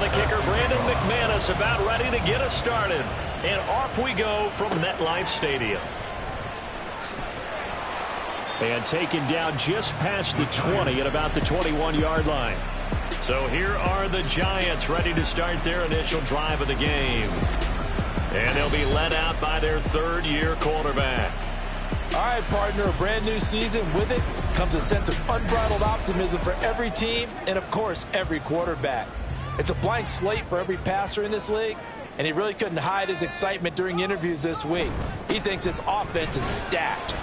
the kicker, Brandon McManus, about ready to get us started. And off we go from MetLife Stadium. And taken down just past the 20 at about the 21-yard line. So here are the Giants ready to start their initial drive of the game. And they'll be led out by their third-year quarterback. All right, partner, a brand new season. With it comes a sense of unbridled optimism for every team and, of course, every quarterback. It's a blank slate for every passer in this league, and he really couldn't hide his excitement during interviews this week. He thinks this offense is stacked.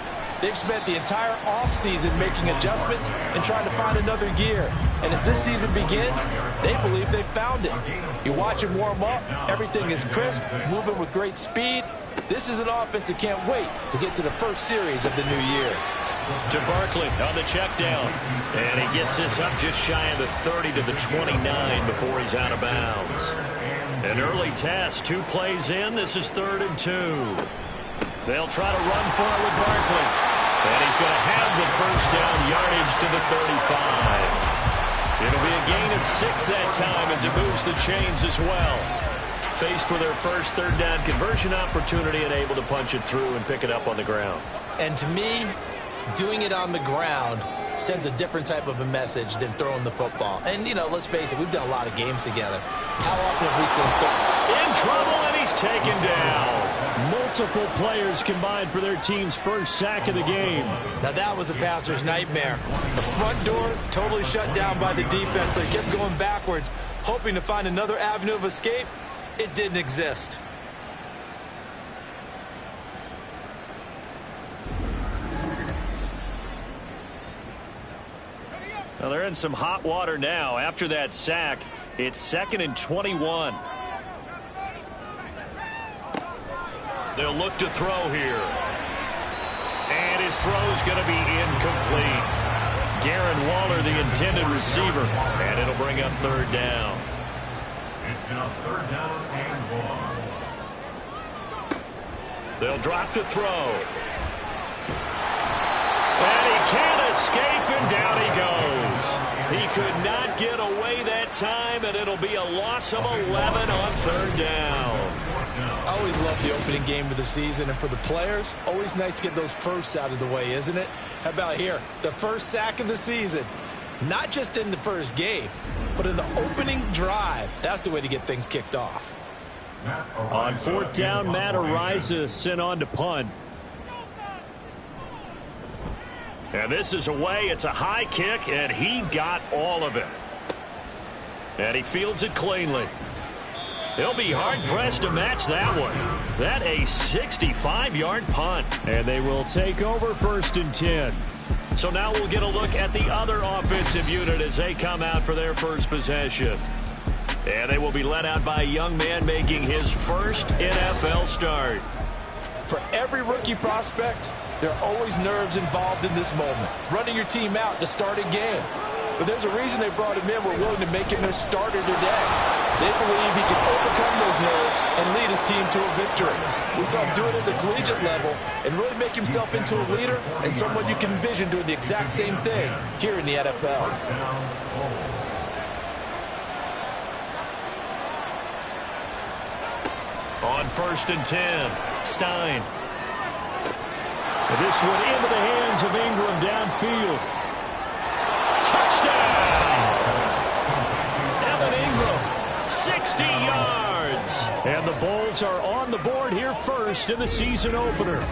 They've spent the entire offseason making adjustments and trying to find another gear. And as this season begins, they believe they've found it. You watch him warm up, everything is crisp, moving with great speed. This is an offense that can't wait to get to the first series of the new year. To Barkley on the check down. And he gets this up just shy of the 30 to the 29 before he's out of bounds. An early test, 2 plays in. This is 3rd and 2. They'll try to run for it with Barkley. And he's going to have the first down, yardage to the 35. It'll be a gain of 6 that time as it moves the chains as well. Faced with their first 3rd down conversion opportunity and able to punch it through and pick it up on the ground. And to me, doing it on the ground sends a different type of a message than throwing the football. And, you know, let's face it, we've done a lot of games together. How often have we seen in trouble, and he's taken down. Multiple players combined for their team's first sack of the game. Now that was a passer's nightmare. The front door totally shut down by the defense, so he kept going backwards, hoping to find another avenue of escape. It didn't exist. Well, they're in some hot water now. After that sack, it's 2nd and 21. They'll look to throw here. And his throw's going to be incomplete. Darren Waller, the intended receiver. And it'll bring up 3rd down. It's now 3rd down and 1. They'll drop to throw. And he can't escape, and down he goes. He could not get away that time, and it'll be a loss of 11 on 3rd down. I always love the opening game of the season, and for the players, always nice to get those firsts out of the way, isn't it? How about here? The first sack of the season. Not just in the first game, but in the opening drive. That's the way to get things kicked off. On 4th down, Matt Ariza sent on to punt. And this is away. It's a high kick, and he got all of it. And he fields it cleanly. He'll be hard-pressed to match that one. That a 65-yard punt. And they will take over 1st and 10. So now we'll get a look at the other offensive unit as they come out for their first possession. And they will be led out by a young man making his first NFL start. For every rookie prospect, there are always nerves involved in this moment. Running your team out to start a game. But there's a reason they brought him in. We're willing to make him their starter today. They believe he can overcome those nerves and lead his team to a victory. We saw him do it at the collegiate level and really make himself into a leader and someone you can envision doing the exact same thing here in the NFL. On 1st and 10, Stein. And this one into the hands of Ingram downfield. Touchdown! Evan Ingram, 60 yards. And the Bulls are on the board here first in the season opener.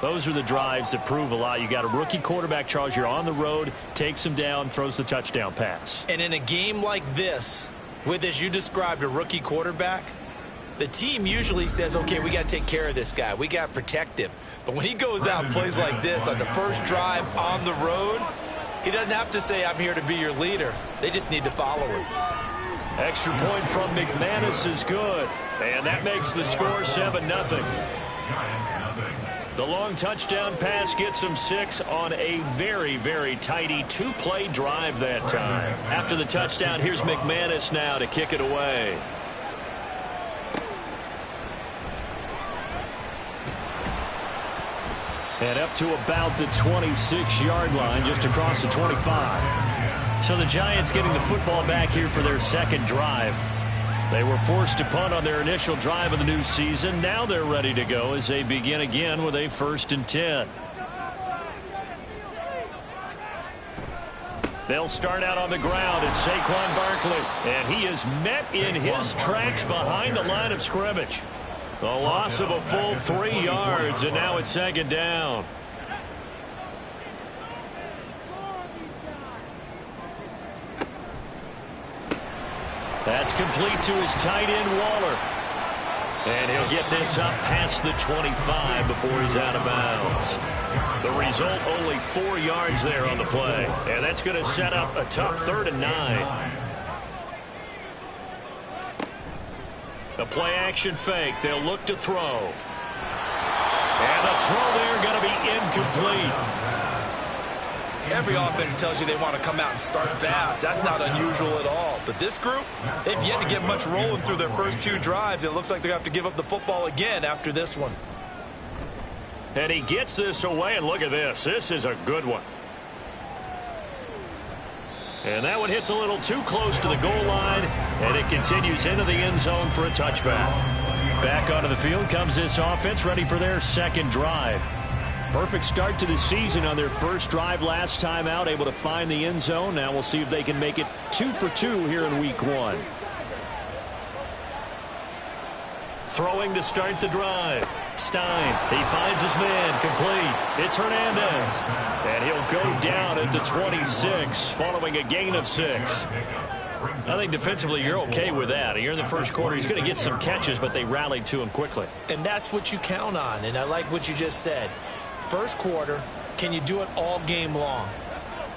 Those are the drives that prove a lot. You got a rookie quarterback, Charles. You're on the road, takes him down, throws the touchdown pass. And in a game like this, with, as you described, a rookie quarterback, the team usually says, okay, we got to take care of this guy. We got to protect him. But when he goes out and plays like this on the first drive on the road, he doesn't have to say, I'm here to be your leader. They just need to follow him. Extra point from McManus is good. And that makes the score 7-0. The long touchdown pass gets him 6 on a very, very tidy 2-play drive that time. After the touchdown, here's McManus now to kick it away. And up to about the 26-yard line, just across the 25. So the Giants getting the football back here for their second drive. They were forced to punt on their initial drive of the new season. Now they're ready to go as they begin again with a 1st and 10. They'll start out on the ground. It's Saquon Barkley, and he is met in his tracks behind the line of scrimmage. A loss of a full 3 yards, and now it's 2nd down. That's complete to his tight end, Waller. And he'll get this up past the 25 before he's out of bounds. The result, only 4 yards there on the play. And that's going to set up a tough 3rd and 9. The play action fake. They'll look to throw. And the throw there going to be incomplete. Every offense tells you they want to come out and start fast. That's not unusual at all. But this group, they've yet to get much rolling through their first 2 drives. It looks like they're going to have to give up the football again after this one. And he gets this away, and look at this. This is a good one. And that one hits a little too close to the goal line, and it continues into the end zone for a touchback. Back onto the field comes this offense, ready for their second drive. Perfect start to the season on their first drive last time out, able to find the end zone. Now we'll see if they can make it 2 for 2 here in week 1. Throwing to start the drive. Stein, he finds his man, complete. It's Hernandez, and he'll go down at the 26 following a gain of 6. I think defensively you're okay with that. Here in the first quarter, he's going to get some catches, but they rallied to him quickly. And that's what you count on, and I like what you just said. First quarter, can you do it all game long?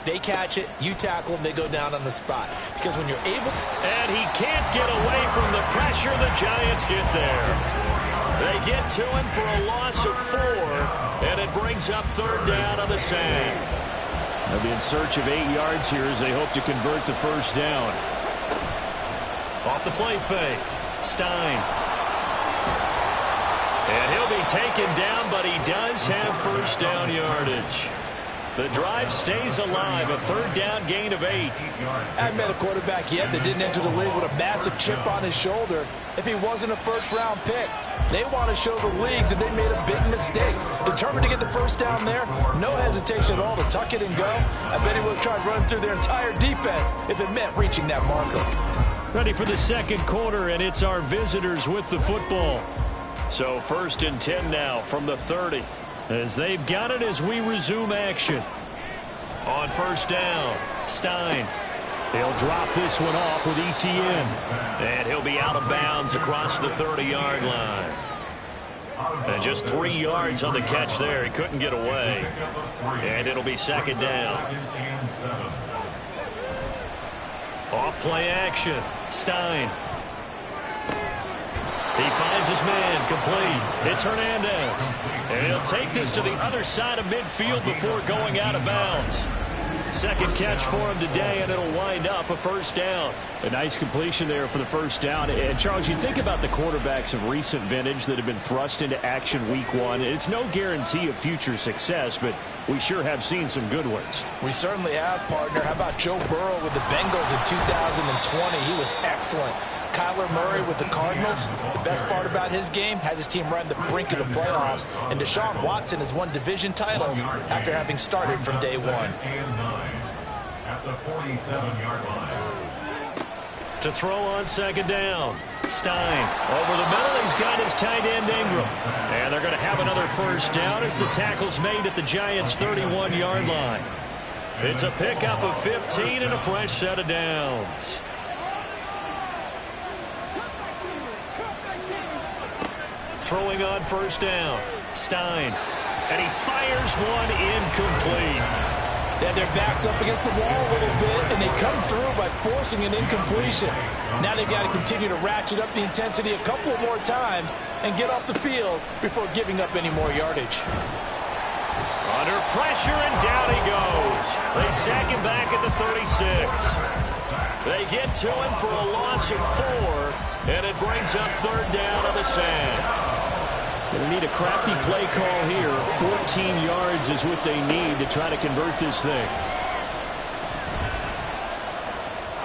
They catch it, you tackle them, they go down on the spot. Because when you're able... And he can't get away from the pressure. The Giants get there. They get to him for a loss of 4, and it brings up 3rd down on the sack. They'll be in search of 8 yards here as they hope to convert the 1st down. Off the play fake. Stein. And he'll be taken down, but he does have 1st down yardage. The drive stays alive, a 3rd down gain of 8. I haven't met a quarterback yet that didn't enter the league with a massive chip on his shoulder if he wasn't a first-round pick. They want to show the league that they made a big mistake. Determined to get the 1st down there, no hesitation at all to tuck it and go. I bet he would have tried running through their entire defense if it meant reaching that marker. Ready for the 2nd quarter, and it's our visitors with the football. So 1st and 10 now from the 30. As they've got it as we resume action. On 1st down, Stein. He'll drop this one off with ETN. And he'll be out of bounds across the 30-yard line. And just 3 yards on the catch there. He couldn't get away. And it'll be 2nd down. Off play action. Stein. He finds his man, complete. It's Hernandez. And he'll take this to the other side of midfield before going out of bounds. 2nd catch for him today, and it'll wind up a 1st down. A nice completion there for the 1st down. And, Charles, you think about the quarterbacks of recent vintage that have been thrust into action week 1. It's no guarantee of future success, but we sure have seen some good ones. We certainly have, partner. How about Joe Burrow with the Bengals in 2020? He was excellent. Kyler Murray with the Cardinals. The best part about his game has his team right on the brink of the playoffs. And Deshaun Watson has won division titles after having started from day 1. At the 47-yard line. To throw on 2nd down. Stein over the middle. He's got his tight end Ingram. And they're going to have another 1st down as the tackle's made at the Giants' 31-yard line. It's a pickup of 15 and a fresh set of downs. Throwing on 1st down. Stein. And he fires one incomplete. They had their backs up against the wall a little bit, and they come through by forcing an incompletion. Now they've got to continue to ratchet up the intensity a couple more times and get off the field before giving up any more yardage. Under pressure, and down he goes. They sack him back at the 36. They get to him for a loss of 4, and it brings up 3rd down on the sack. They need a crafty play call here. 14 yards is what they need to try to convert this thing.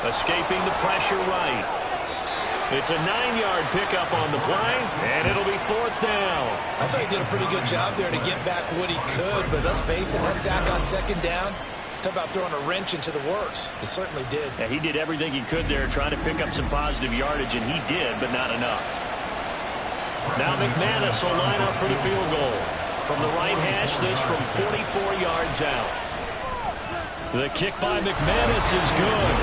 Escaping the pressure right. It's a 9-yard pickup on the play, and it'll be 4th down. I thought he did a pretty good job there to get back what he could, but let's face it, that sack on 2nd down, talk about throwing a wrench into the works. He certainly did. Yeah, he did everything he could there, trying to pick up some positive yardage, and he did, but not enough. Now McManus will line up for the field goal. From the right hash, this from 44 yards out. The kick by McManus is good.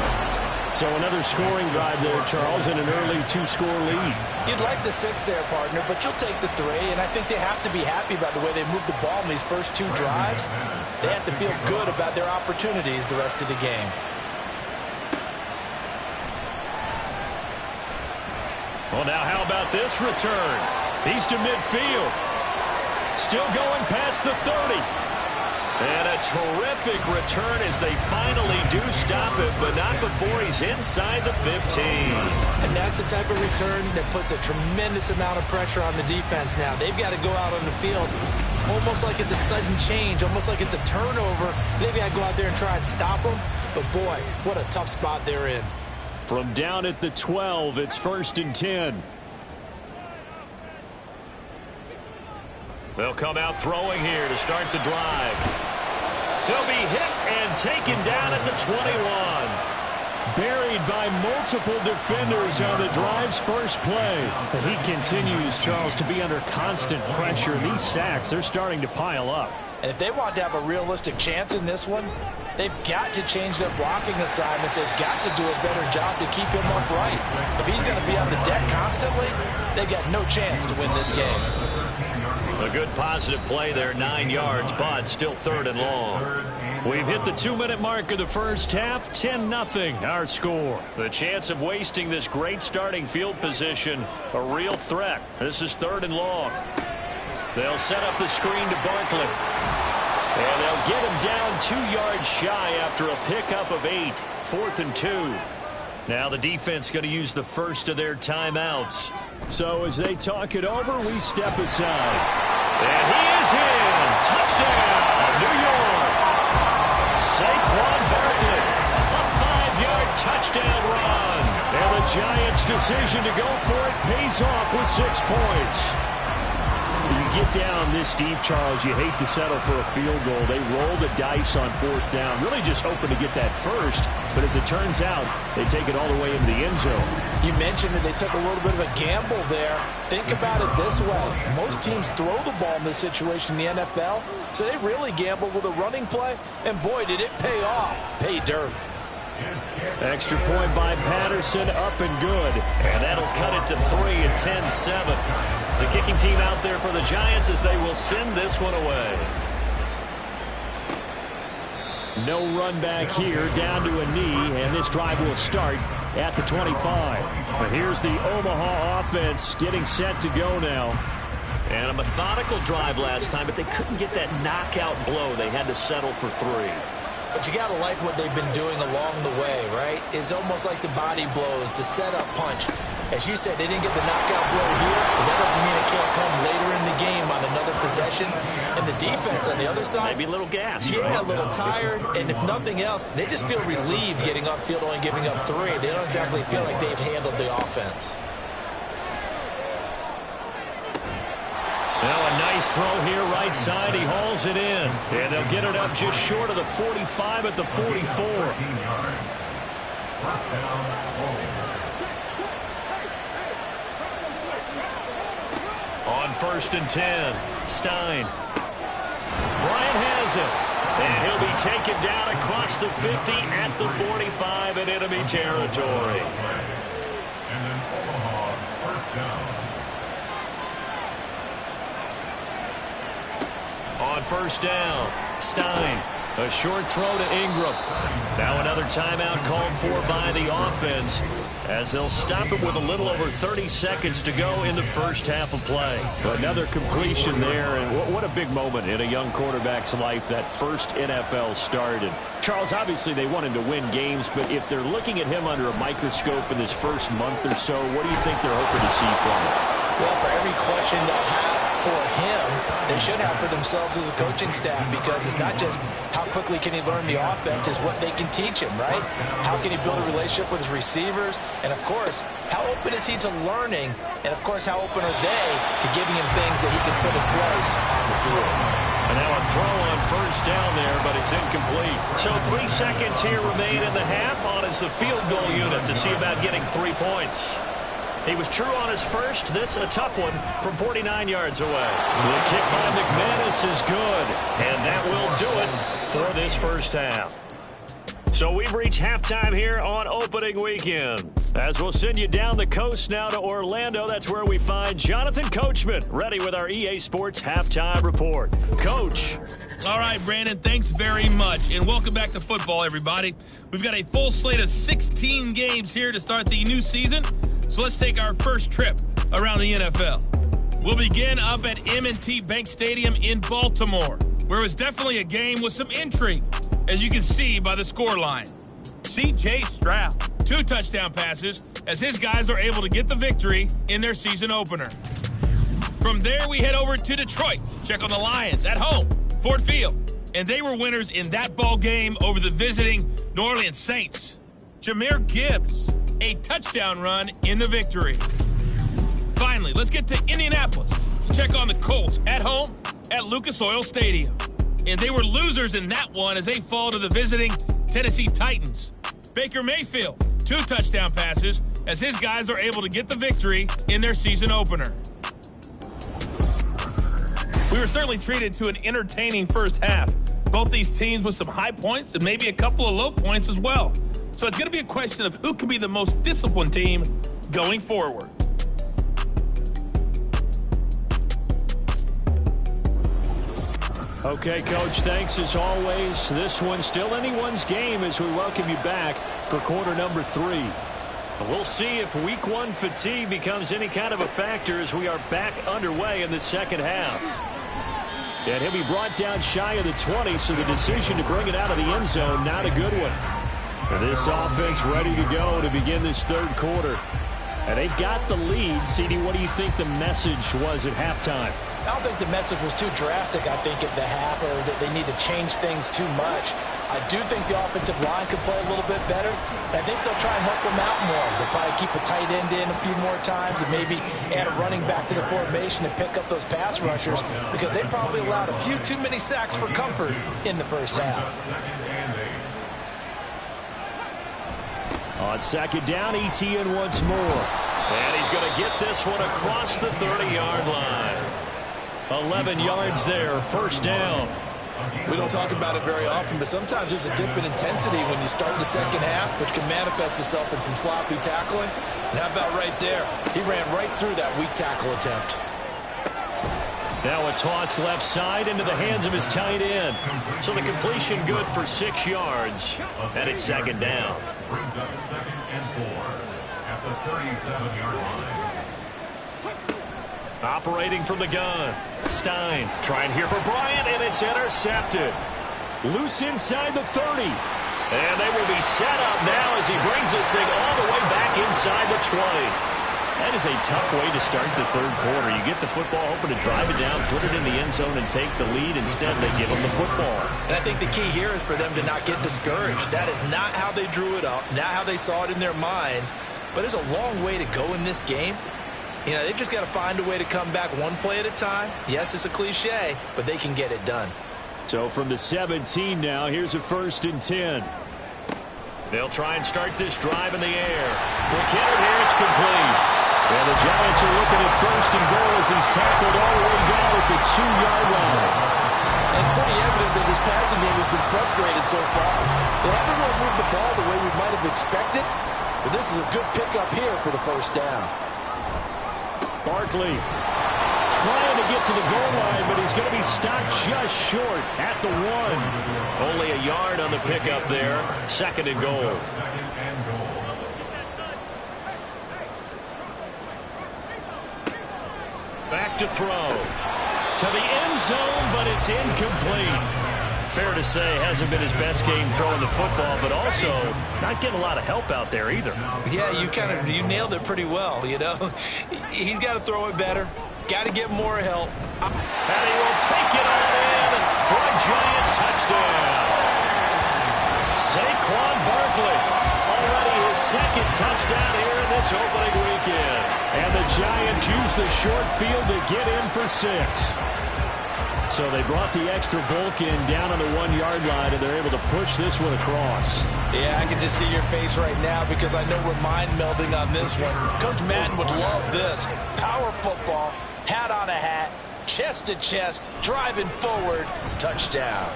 So another scoring drive there, Charles, and an early 2-score lead. You'd like the 6 there, partner, but you'll take the 3, and I think they have to be happy by the way they moved the ball in these first 2 drives. They have to feel good about their opportunities the rest of the game. Well, now how about this return? He's to midfield. Still going past the 30. And a terrific return as they finally do stop it, but not before he's inside the 15. And that's the type of return that puts a tremendous amount of pressure on the defense now. They've got to go out on the field almost like it's a sudden change, almost like it's a turnover. They've got to go out there and try and stop them. But, boy, what a tough spot they're in. From down at the 12, it's 1st and 10. They'll come out throwing here to start the drive. He'll be hit and taken down at the 21. Buried by multiple defenders on the drive's first play. And he continues, Charles, to be under constant pressure. These sacks, they're starting to pile up. And if they want to have a realistic chance in this one, they've got to change their blocking assignments. They've got to do a better job to keep him upright. If he's going to be on the deck constantly, they've got no chance to win this game. A good positive play there, 9 yards, but still 3rd and long. We've hit the 2-minute mark of the first half, 10-0 our score. The chance of wasting this great starting field position, a real threat. This is 3rd and long. They'll set up the screen to Barkley. And they'll get him down 2 yards shy after a pickup of 8. 4th and 2. Now the defense going to use the first of their timeouts. So as they talk it over, we step aside. And he is in. Touchdown, New York. Saquon Barkley, a 5-yard touchdown run. And the Giants' decision to go for it pays off with 6 points. You get down this deep, Charles, you hate to settle for a field goal. They roll the dice on 4th down, really just hoping to get that first. But as it turns out, they take it all the way into the end zone. You mentioned that they took a little bit of a gamble there. Think about it this way. Most teams throw the ball in this situation in the NFL, so they really gamble with a running play, and boy, did it pay off. Pay dirt. Extra point by Patterson, up and good. And that'll cut it to 3 at 10-7. The kicking team out there for the Giants as they will send this one away. No run back here, down to a knee, and this drive will start at the 25. But here's the Omaha offense getting set to go now. And a methodical drive last time, but they couldn't get that knockout blow. They had to settle for 3. But you got to like what they've been doing along the way, right? It's almost like the body blows, the setup punch. As you said, they didn't get the knockout blow here, but that doesn't mean it can't come later in the game on another possession. And the defense on the other side, maybe a little gas. Yeah, a little tired. And if nothing else, they just feel relieved getting upfield, only giving up 3. They don't exactly feel like they've handled the offense. Now a nice throw here right side. He hauls it in. And they'll get it up just short of the 45 at the 44. On 1st and 10, Stein. Bryant has it. And he'll be taken down across the 50 at the 45 in enemy territory. And then Omaha, 1st down. On 1st down, Stein. A short throw to Ingram. Now another timeout called for by the offense as they'll stop it with a little over 30 seconds to go in the first half of play. Another completion there, and what a big moment in a young quarterback's life, that first NFL start. And Charles, obviously they want him to win games, but if they're looking at him under a microscope in this first month or so, what do you think they're hoping to see from him? Well, for every question they'll have for him, they should have for themselves as a coaching staff, because it's not just how quickly can he learn the offense, it's what they can teach him, right? How can he build a relationship with his receivers? And, of course, how open is he to learning? And, of course, how open are they to giving him things that he can put in place on the field? And now a throw on first down there, but it's incomplete. So 3 seconds here remain in the half on as the field goal unit to see about getting 3 points. He was true on his first. This a tough one from 49 yards away. The kick by McManus is good, and that will do it for this first half. So we've reached halftime here on opening weekend. As we'll send you down the coast now to Orlando, that's where we find Jonathan Coachman ready with our EA Sports halftime report. Coach. All right, Brandon, thanks very much. And welcome back to football, everybody. We've got a full slate of 16 games here to start the new season. So let's take our first trip around the NFL. We'll begin up at M&T Bank Stadium in Baltimore, where it was definitely a game with some intrigue, as you can see by the scoreline. C.J. Stroud, 2 touchdown passes, as his guys are able to get the victory in their season opener. From there, we head over to Detroit, check on the Lions at home, Ford Field, and they were winners in that ball game over the visiting New Orleans Saints. Jahmyr Gibbs, a touchdown run in the victory. Finally, let's get to Indianapolis to check on the Colts at home at Lucas Oil Stadium. And they were losers in that one as they fall to the visiting Tennessee Titans. Baker Mayfield, 2 touchdown passes as his guys are able to get the victory in their season opener. We were certainly treated to an entertaining first half. Both these teams with some high points and maybe a couple of low points as well. So it's going to be a question of who can be the most disciplined team going forward. Okay, Coach, thanks as always. This one's still anyone's game as we welcome you back for quarter number 3. We'll see if week 1 fatigue becomes any kind of a factor as we are back underway in the second half. And he'll be brought down shy of the 20, so the decision to bring it out of the end zone, not a good one. This offense ready to go to begin this third quarter. And they've got the lead. CD, what do you think the message was at halftime? I don't think the message was too drastic, I think, at the half, or that they need to change things too much. I do think the offensive line could play a little bit better. And I think they'll try and help them out more. They'll probably keep a tight end in a few more times and maybe add a running back to the formation and pick up those pass rushers, because they probably allowed a few too many sacks for comfort in the first half. On second down, Etienne once more. And he's going to get this one across the 30-yard line. 11 yards there, first down. We don't talk about it very often, but sometimes there's a dip in intensity when you start the second half, which can manifest itself in some sloppy tackling. And how about right there? He ran right through that weak tackle attempt. Now a toss left side into the hands of his tight end. So the completion good for 6 yards. And it's second down. Brings up 2nd and 4 at the 37-yard line. Operating from the gun. Stein trying here for Bryant, and it's intercepted. Loose inside the 30. And they will be set up now as he brings this thing all the way back inside the 20. That is a tough way to start the third quarter. You get the football, hoping to drive it down, put it in the end zone, and take the lead. Instead, they give them the football. And I think the key here is for them to not get discouraged. That is not how they drew it up, not how they saw it in their minds. But there's a long way to go in this game. You know, they've just got to find a way to come back one play at a time. Yes, it's a cliche, but they can get it done. So from the 17 now, here's a 1st and 10. They'll try and start this drive in the air. McKinnon here, it's complete. And the Giants are looking at 1st and goal as he's tackled all the way down at the 2-yard line. It's pretty evident that this passing game has been frustrated so far. They haven't really moved the ball the way we might have expected, but this is a good pickup here for the first down. Barkley trying to get to the goal line, but he's going to be stopped just short at the 1. Only a yard on the pickup there. 2nd and goal. Back to throw. To the end zone, but it's incomplete. Fair to say, hasn't been his best game throwing the football, but also not getting a lot of help out there either. Yeah, you nailed it pretty well, you know. He's got to throw it better. Got to get more help. And he will take it on in for a giant touchdown. Saquon Barkley, already his second touchdown here in this opening weekend. And the Giants use the short field to get in for 6. So they brought the extra bulk in down on the 1-yard line, and they're able to push this one across. Yeah, I can just see your face right now because I know we're mind melding on this one. Coach Madden would love this. Power football, hat on a hat, chest to chest, driving forward, touchdown.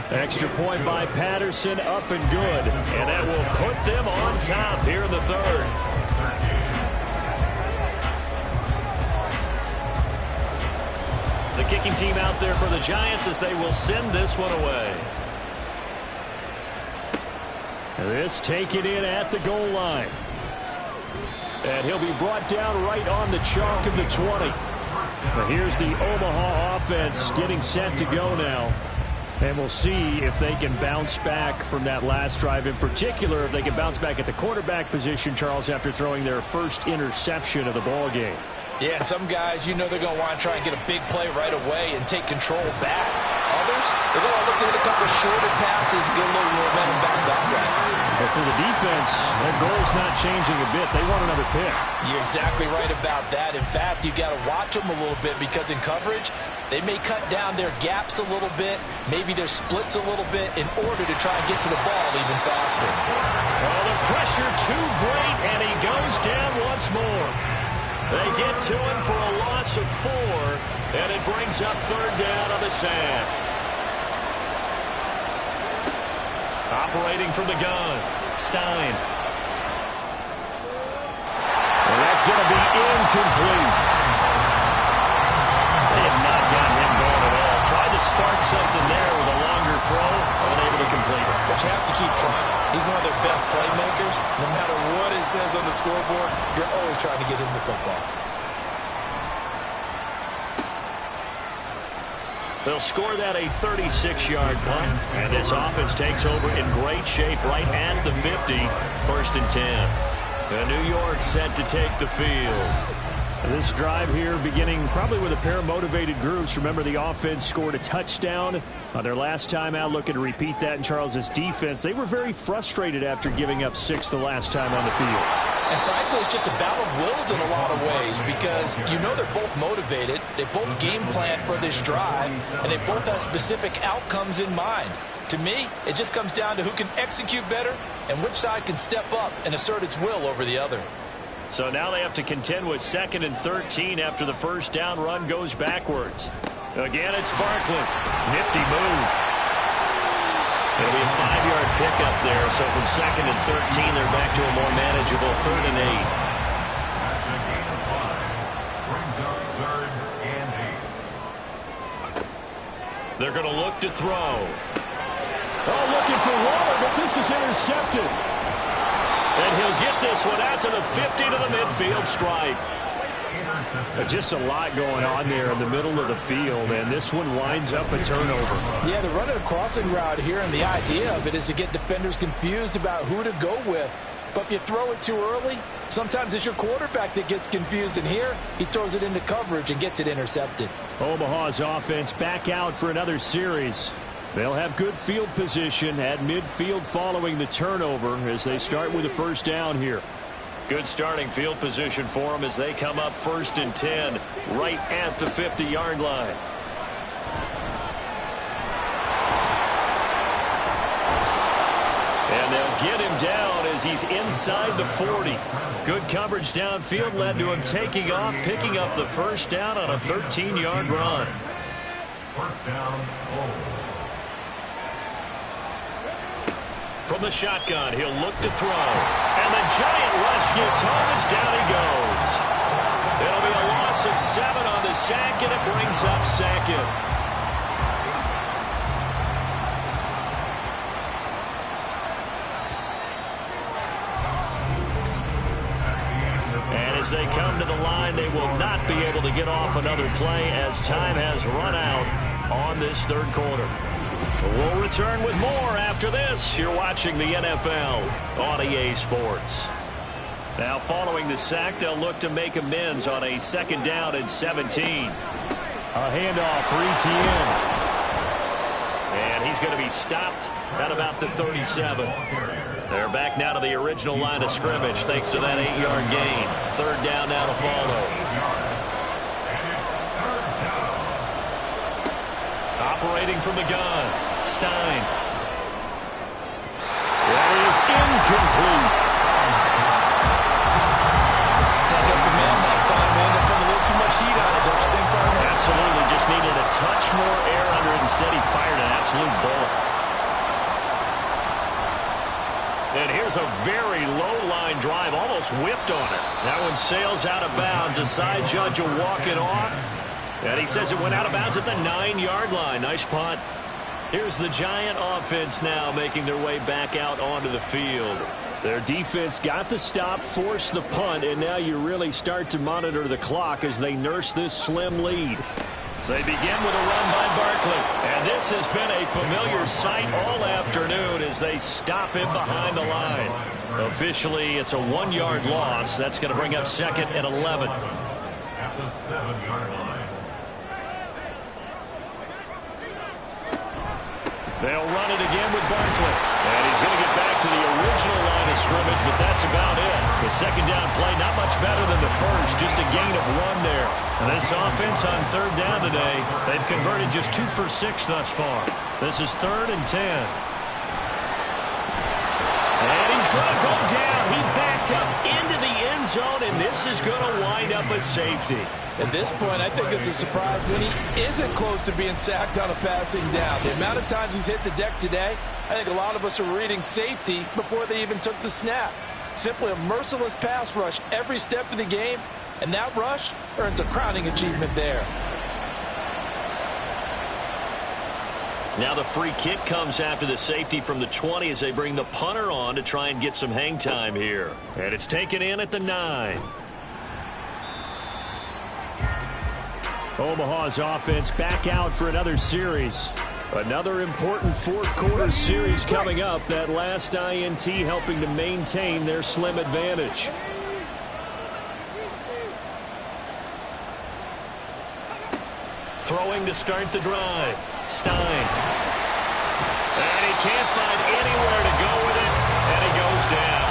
Extra point by Patterson, up and good. And that will put them on top here in the third. The kicking team out there for the Giants as they will send this one away. This taken in at the goal line. And he'll be brought down right on the chalk of the 20. But here's the Omaha offense getting set to go now. And we'll see if they can bounce back from that last drive. In particular, if they can bounce back at the quarterback position, Charles, after throwing their first interception of the ball game. Yeah, some guys, you know they're going to want to try and get a big play right away and take control back. Others, they're going to look at a couple of shorter passes, get a little momentum back that way. But for the defense, their goal's not changing a bit. They want another pick. You're exactly right about that. In fact, you got to watch them a little bit because in coverage, they may cut down their gaps a little bit, maybe their splits a little bit in order to try and get to the ball even faster. Well, the pressure too great, and he goes down once more. They get to him for a loss of 4, and it brings up third down on the sand. Operating from the gun, Stein. And that's going to be incomplete. They have not gotten him going at all. Tried to spark something there with a longer throw, unable to complete it. But you have to keep trying. He's one of their best playmakers. No matter what it says on the scoreboard, you're always trying to get him the football. They'll score that a 36-yard punt, and this offense takes over in great shape right at the 50, 1st and 10. And New York set to take the field. This drive here beginning probably with a pair of motivated groups. Remember, the offense scored a touchdown on their last time out, looking to repeat that in Charles's defense. They were very frustrated after giving up 6 the last time on the field. And frankly, it's just a battle of wills in a lot of ways because you know they're both motivated, they both game plan for this drive, and they both have specific outcomes in mind. To me, it just comes down to who can execute better and which side can step up and assert its will over the other. So now they have to contend with 2nd and 13 after the first down run goes backwards. Again, it's Barkley. Nifty move. It'll be a 5-yard pickup there. So from 2nd and 13, they're back to a more manageable 3rd and 8. They're going to look to throw. Oh, looking for Waller, but this is intercepted. And he'll get this one out to the 50 to the midfield stripe. Just a lot going on there in the middle of the field, and this one winds up a turnover. Yeah, they're running a crossing route here, and the idea of it is to get defenders confused about who to go with. But if you throw it too early, sometimes it's your quarterback that gets confused, and here he throws it into coverage and gets it intercepted. Omaha's offense back out for another series. They'll have good field position at midfield following the turnover as they start with a first down here. Good starting field position for them as they come up 1st and 10 right at the 50-yard line. And they'll get him down as he's inside the 40. Good coverage downfield led to him taking off, picking up the first down on a 13-yard run. First down, From the shotgun, he'll look to throw. And the giant rush gets home as down he goes. It'll be a loss of 7 on the sack, and it brings up 2nd. And as they come to the line, they will not be able to get off another play as time has run out on this 3rd quarter. We'll return with more after this. You're watching the NFL on EA Sports. Now following the sack, they'll look to make amends on a 2nd down and 17. A handoff for Etienne. And he's going to be stopped at about the 37. They're back now to the original line of scrimmage thanks to that 8-yard gain. 3rd down now to follow. Operating from the gun, Stein. That is incomplete. Had up the man that time, man. There put a little too much heat on it, don't you think, partner? Absolutely, just needed a touch more air under it. Instead, he fired an absolute bullet. And here's a very low-line drive, almost whiffed on it. That one sails out of bounds. The side judge will walk it off. And he says it went out of bounds at the 9-yard line. Nice punt. Here's the Giant offense now making their way back out onto the field. Their defense got the stop, forced the punt, and now you really start to monitor the clock as they nurse this slim lead. They begin with a run by Barkley. And this has been a familiar sight all afternoon as they stop him behind the line. Officially, it's a 1-yard loss. That's going to bring up 2nd and 11. At the 7-yard line. They'll run it again with Barkley. And he's going to get back to the original line of scrimmage, but that's about it. The 2nd down play, not much better than the first, just a gain of 1 there. And this offense on 3rd down today, they've converted just 2 for 6 thus far. This is 3rd and 10. And he's going to go down. He backed up into the end zone, and this is going to wind up a safety. At this point, I think it's a surprise when he isn't close to being sacked on a passing down. The amount of times he's hit the deck today, I think a lot of us are reading safety before they even took the snap. Simply a merciless pass rush every step of the game, and that rush earns a crowning achievement there. Now the free kick comes after the safety from the 20 as they bring the punter on to try and get some hang time here. And it's taken in at the 9. Omaha's offense back out for another series. Another important 4th quarter series coming up. That last INT helping to maintain their slim advantage. Throwing to start the drive. Stein. And he can't find anywhere to go with it, and he goes down.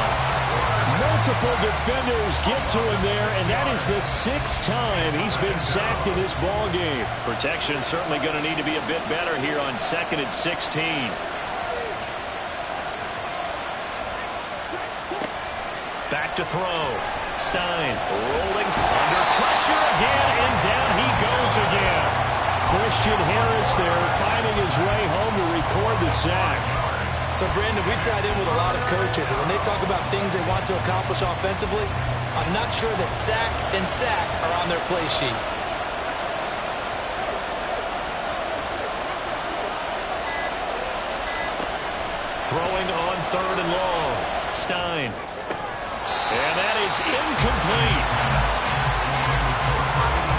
Multiple defenders get to him there, and that is the 6th time he's been sacked in this ball game. Protection certainly going to need to be a bit better here on 2nd and 16. Back to throw. Stein rolling under pressure again, and down he goes again. Christian Harris there finding his way home to record the sack. So, Brandon, we sat in with a lot of coaches, and when they talk about things they want to accomplish offensively, I'm not sure that sack and sack are on their play sheet. Throwing on 3rd and long. Stein. And that is incomplete.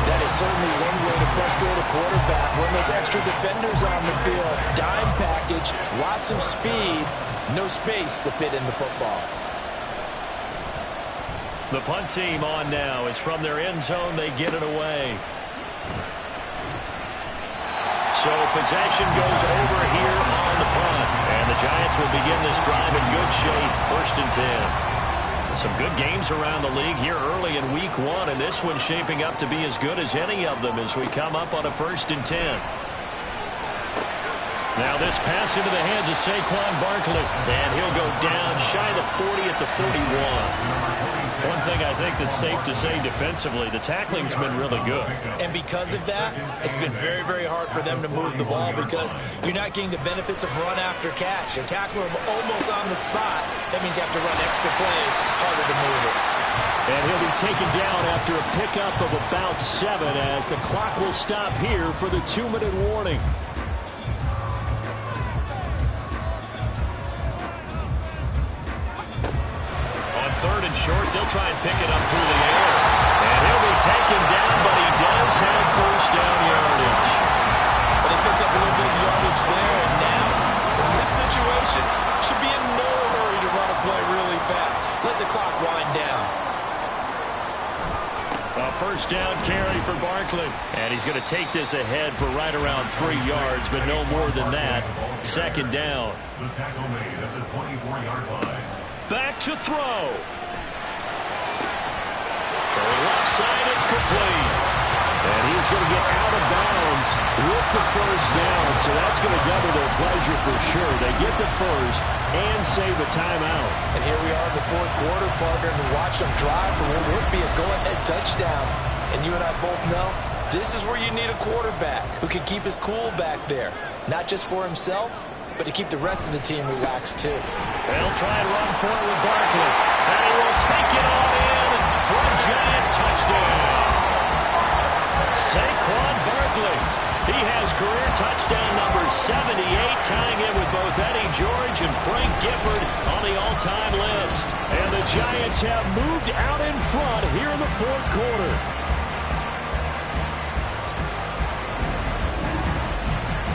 That is certainly one way to frustrate a quarterback. When those extra defenders on the field, dime package, lots of speed, no space to fit in the football. The punt team on now is from their end zone. They get it away. So possession goes over here on the punt. And the Giants will begin this drive in good shape. 1st and 10. Some good games around the league here early in week 1, and this one's shaping up to be as good as any of them as we come up on a 1st and 10. Now this pass into the hands of Saquon Barkley, and he'll go down shy of the 40 at the 41. One thing I think that's safe to say defensively, the tackling's been really good. And because of that, it's been very, very hard for them to move the ball because you're not getting the benefits of run after catch. You're tackling them almost on the spot. That means you have to run extra plays, harder to move it. And he'll be taken down after a pickup of about 7 as the clock will stop here for the 2-minute warning. On 3rd and short, they'll try and pick it up through the air. And he'll be taken down, but he does have 1st down yardage. But he picked up a little bit of yardage there, and now, in this situation, should be in no hurry to run a play really fast. Let the clock wind down. first down carry for Barkley. And he's going to take this ahead for right around 3 yards, but no more than that. Second down. The tackle made at the 24-yard line. Back to throw. Throwing left side, it's complete. And he's going to get out of bounds with the first down, so that's going to double their pleasure for sure. They get the first and save a timeout. And here we are in the fourth quarter, partner, and watch them drive for what would be a go-ahead touchdown. And you and I both know this is where you need a quarterback who can keep his cool back there, not just for himself, but to keep the rest of the team relaxed too. They'll try and run for it with Barkley, and he will take it on in for a giant touchdown. Saquon Barkley. He has career touchdown number 78, tying in with both Eddie George and Frank Gifford on the all-time list. And the Giants have moved out in front here in the fourth quarter.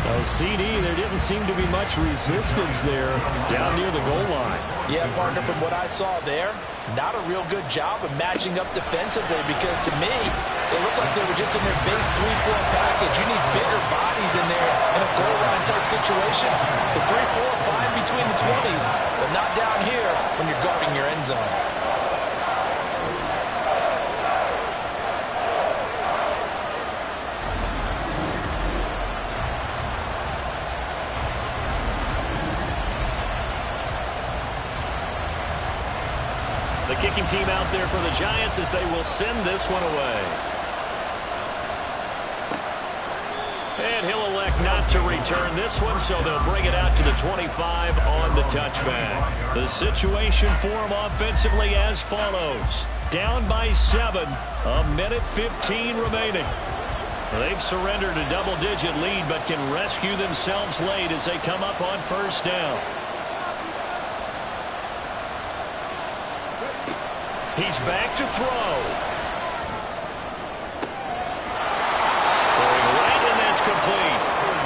Oh, CD, there didn't seem to be much resistance there down near the goal line. Yeah, partner, from what I saw there, not a real good job of matching up defensively, because to me, it looked like they were just in their base 3-4 package. You need bigger bodies in there in a goal line type situation. The 3-4, fine between the 20s, but not down here when you're guarding your end zone. The kicking team out there for the Giants as they will send this one away. And he'll elect not to return this one, so they'll bring it out to the 25 on the touchback. The situation for him offensively as follows. Down by 7, a minute 15 remaining. They've surrendered a double-digit lead, but can rescue themselves late as they come up on first down. He's back to throw. Throwing right, and that's complete.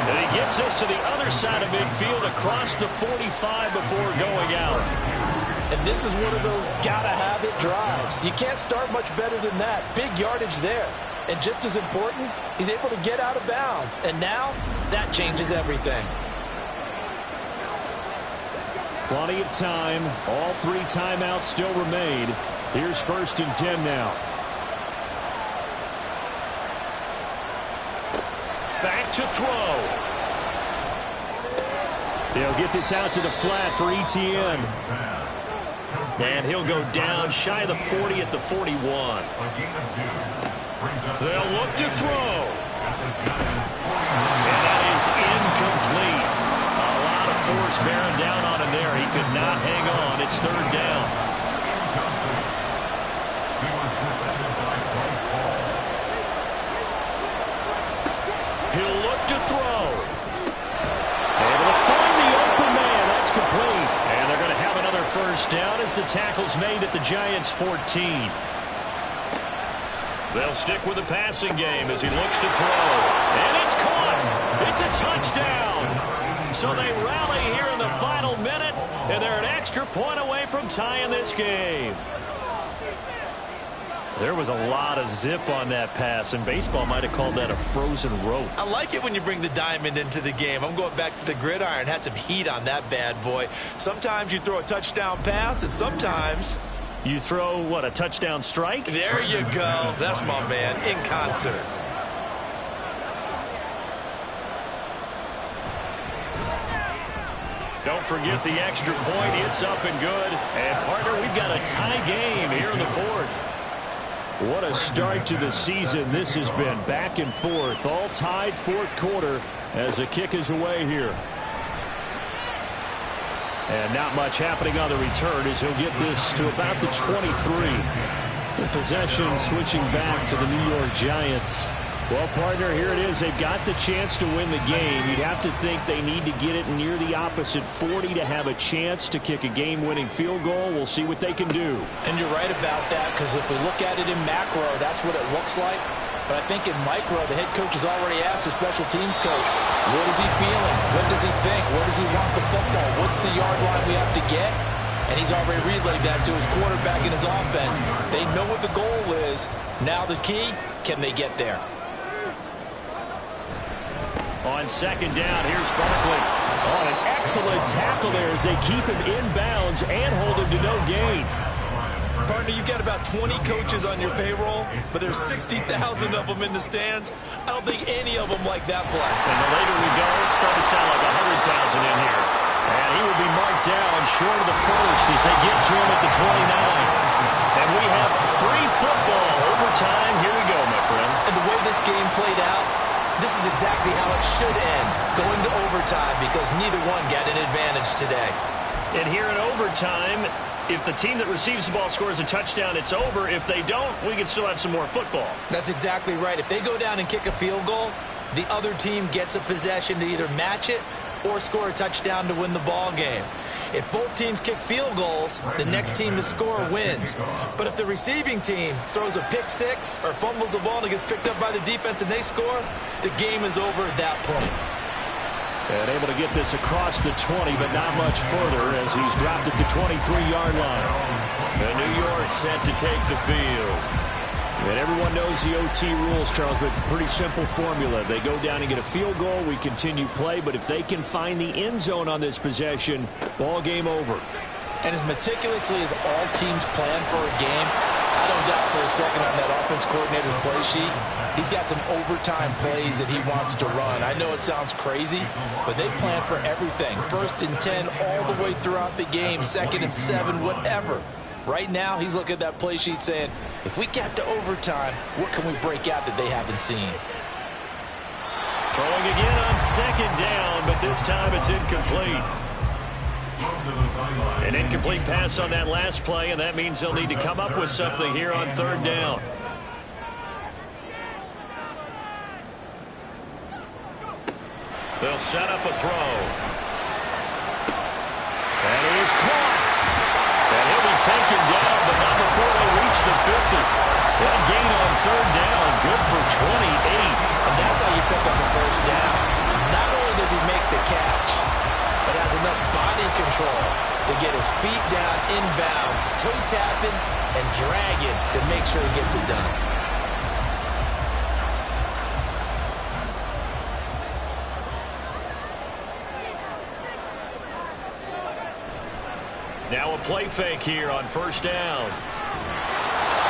And he gets this to the other side of midfield across the 45 before going out. And this is one of those gotta-have-it drives. You can't start much better than that. Big yardage there. And just as important, he's able to get out of bounds. And now, that changes everything. Plenty of time. All 3 timeouts still remain. Here's first and 10 now. Back to throw. They'll get this out to the flat for ETN. And he'll go down shy of the 40 at the 41. They'll look to throw. And that is incomplete. A lot of force bearing down on him there. He could not hang on. It's third down. He'll look to throw. Able to find the open man. That's complete. And they're going to have another first down as the tackle's made at the Giants' 14. They'll stick with the passing game as he looks to throw. And it's caught. It's a touchdown. So they rally here in the final minute, and they're an extra point away from tying this game. There was a lot of zip on that pass, and baseball might have called that a frozen rope. I like it when you bring the diamond into the game. I'm going back to the gridiron. Had some heat on that bad boy. Sometimes you throw a touchdown pass, and sometimes you throw, what, a touchdown strike? There you go. That's my man, in concert. Don't forget the extra point. It's up and good. And, partner, we've got a tie game here in the fourth. What a start to the season this has been. Back and forth, all tied fourth quarter as the kick is away here. And not much happening on the return as he'll get this to about the 23. The possession switching back to the New York Giants. Well, partner, here it is. They've got the chance to win the game. You'd have to think they need to get it near the opposite 40 to have a chance to kick a game-winning field goal. We'll see what they can do. And you're right about that, because if we look at it in macro, that's what it looks like. But I think in micro, the head coach has already asked the special teams coach, what is he feeling? What does he think? Where does he want the football? What's the yard line we have to get? And he's already relayed that to his quarterback and his offense. They know what the goal is. is. Now the key, can they get there? On second down, here's Barkley. Oh, an excellent tackle there as they keep him inbounds and hold him to no gain. Partner, you've got about 20 coaches on your payroll, but there's 60,000 of them in the stands. I don't think any of them like that play. And the later we go, it's starting to sound like 100,000 in here. And he will be marked down short of the first as they get to him at the 29. And we have free football overtime. Here we go, my friend. And the way this game played out, this is exactly how it should end, going to overtime, because neither one got an advantage today. And here in overtime, if the team that receives the ball scores a touchdown, it's over. If they don't, we can still have some more football. That's exactly right. If they go down and kick a field goal, the other team gets a possession to either match it or score a touchdown to win the ball game. If both teams kick field goals, the next team to score wins. But if the receiving team throws a pick six or fumbles the ball and it gets picked up by the defense and they score, the game is over at that point. And able to get this across the 20, but not much further as he's dropped at the 23-yard line. And New York set to take the field. And everyone knows the OT rules, Charles, but pretty simple formula. They go down and get a field goal, we continue play, but if they can find the end zone on this possession, ball game over. And as meticulously as all teams plan for a game, I don't doubt for a second on that offense coordinator's play sheet, he's got some overtime plays that he wants to run. I know it sounds crazy, but they plan for everything. 1st and 10 all the way throughout the game, 2nd and 7, whatever. Right now, he's looking at that play sheet saying, if we get to overtime, what can we break out that they haven't seen? Throwing again on second down, but this time it's incomplete. An incomplete pass on that last play, and that means they'll need to come up with something here on 3rd down. They'll set up a throw. And he is caught. And he'll be taken down, but not before they reach the 50. That gain on 3rd down, good for 28. And that's how you pick up a 1st down. Not only does he make the catch, but has enough body control to get his feet down inbounds, toe tapping and dragging to make sure he gets it done. Now a play fake here on 1st down.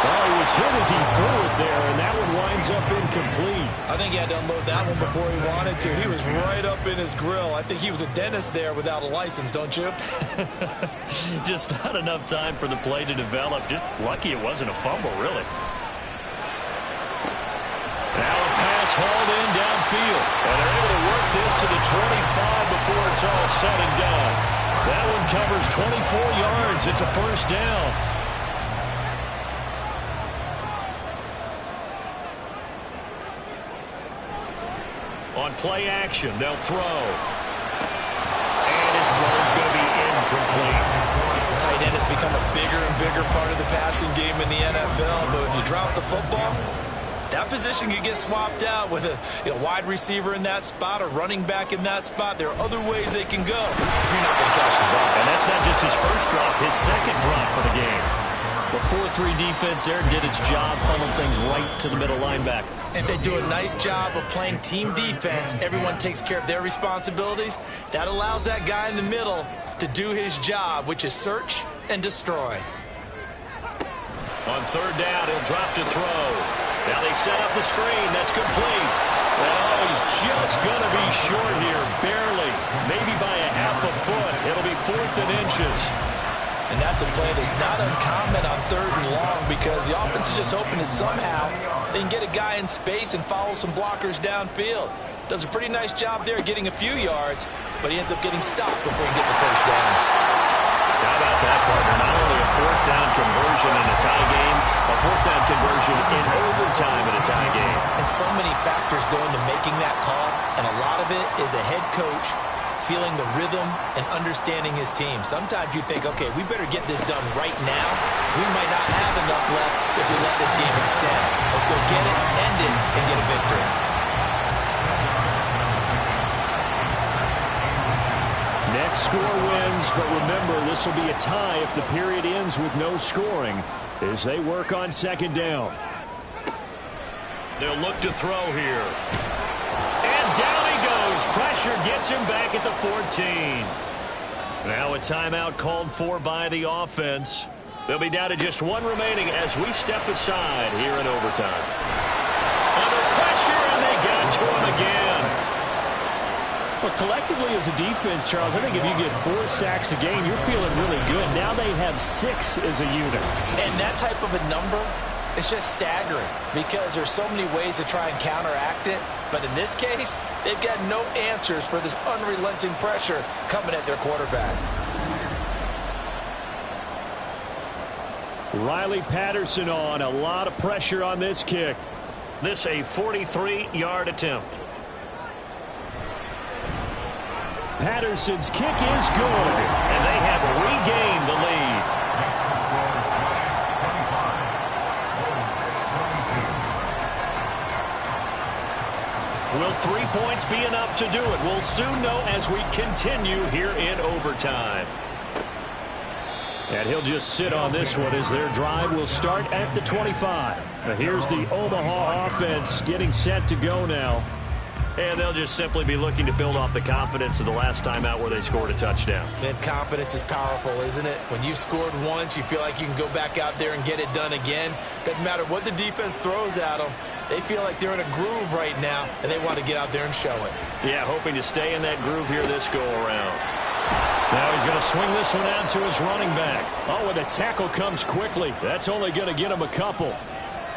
Well, he was hit as he threw it there, and that one winds up incomplete. I think he had to unload that one before he wanted to. He was right up in his grill. I think he was a dentist there without a license, don't you? Just not enough time for the play to develop. Just lucky it wasn't a fumble, really. Now a pass hauled in downfield. And they're able to work this to the 25 before it's all said and done. That one covers 24 yards. It's a 1st down. On play action, they'll throw. And his throw's going to be incomplete. Tight end has become a bigger and bigger part of the passing game in the NFL, but if you drop the football, that position can get swapped out with a wide receiver in that spot, a running back in that spot. There are other ways they can go if you're not going to catch the ball. And that's not just his first drop, his second drop of the game. The 4-3 defense there did its job, funneled things right to the middle linebacker. If they do a nice job of playing team defense, everyone takes care of their responsibilities. That allows that guy in the middle to do his job, which is search and destroy. On 3rd down, he'll drop to throw. Now they set up the screen. That's complete. And he's just going to be short here, barely, maybe by a half a foot. It'll be 4th and inches. And that's a play that's not uncommon on 3rd and long because the offense is just hoping that somehow they can get a guy in space and follow some blockers downfield. Does a pretty nice job there getting a few yards, but he ends up getting stopped before he can get the 1st down. How about that, partner? Not only a 4th down conversion in a tie game, a 4th down conversion in overtime in a tie game. And so many factors go into making that call, and a lot of it is a head coach feeling the rhythm and understanding his team. Sometimes you think, okay, we better get this done right now. We might not have enough left if we let this game extend. Let's go get it, end it, and get a victory. Next score wins, but remember, this will be a tie if the period ends with no scoring as they work on 2nd down. They'll look to throw here. And down he goes. Pressure gets him back at the 14. Now a timeout called for by the offense. They'll be down to just one remaining as we step aside here in overtime. Under pressure, and they got to him again. Well, collectively as a defense, Charles, I think if you get 4 sacks a game, you're feeling really good. Now they have 6 as a unit. And that type of a number, it's just staggering because there's so many ways to try and counteract it. But in this case, they've got no answers for this unrelenting pressure coming at their quarterback. Riley Patterson on. A lot of pressure on this kick. This a 43-yard attempt. Patterson's kick is good. And they have regained the lead. Will 3 points be enough to do it? We'll soon know as we continue here in overtime. And he'll just sit on this one as their drive will start at the 25. Now here's the Omaha offense getting set to go now. And they'll just simply be looking to build off the confidence of the last time out where they scored a touchdown. Man, confidence is powerful, isn't it? When you've scored once, you feel like you can go back out there and get it done again. Doesn't matter what the defense throws at them. They feel like they're in a groove right now, and they want to get out there and show it. Yeah, hoping to stay in that groove here this go-around. Now he's going to swing this one out to his running back. Oh, and the tackle comes quickly. That's only going to get him a couple.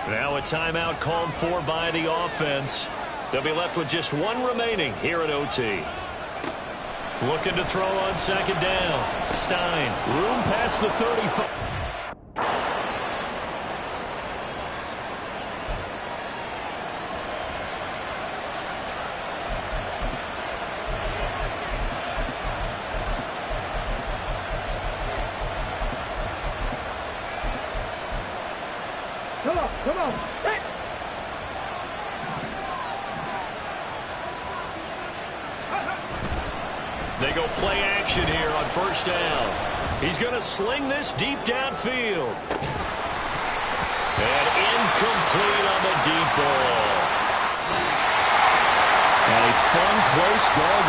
Now a timeout called for by the offense. They'll be left with just one remaining here at OT. Looking to throw on second down. Stein. Room past the 35. Come on. Hey. They go play action here on first down. He's going to sling this deep downfield. And incomplete on the deep ball. And a fun, close ball